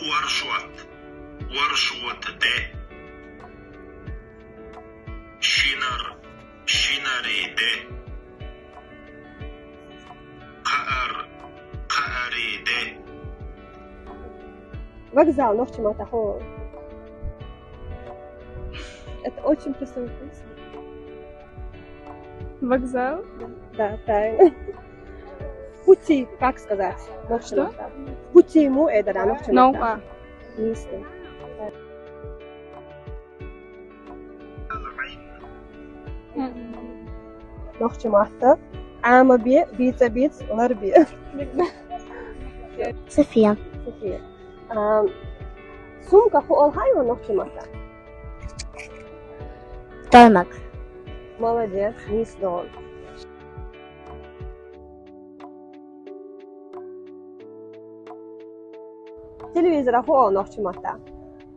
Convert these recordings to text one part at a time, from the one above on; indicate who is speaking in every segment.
Speaker 1: Warshvat. Warshvatda. Shinarida. Qa'arida.
Speaker 2: Вокзал, Нохчимата, хо. Это очень простой вопрос.
Speaker 3: Вокзал?
Speaker 2: Да, правильно. Пути, как сказать? Нохчимата. Пути ему это, да, Нохчимата.
Speaker 3: Наука.
Speaker 2: Мисли. Нохчимата. Амаби, бица, ларби.
Speaker 4: София.
Speaker 2: София. Сумка хо алхайва Нохчимата.
Speaker 4: Тоймак.
Speaker 2: Молодец, мисс Дон. Телевизор хо Нохчимата.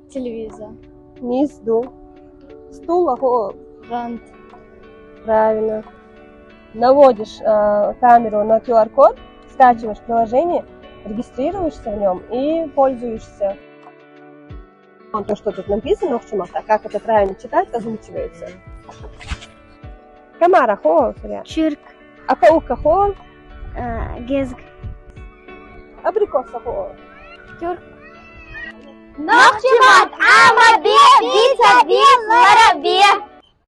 Speaker 4: Телевизор.
Speaker 2: Мисс Ду. Стул хо.
Speaker 4: Рант.
Speaker 2: Правильно. Наводишь камеру на QR-код, скачиваешь приложение, регистрируешься в нем и пользуешься. То, что тут написано в чумата, как это правильно читать, озвучивается. Камара хо,
Speaker 4: Чирк.
Speaker 2: Апаука хо,
Speaker 4: Гезг.
Speaker 2: абрикоса хо.
Speaker 4: Тюрк. Нохчимат, амаби, бица, ларабе.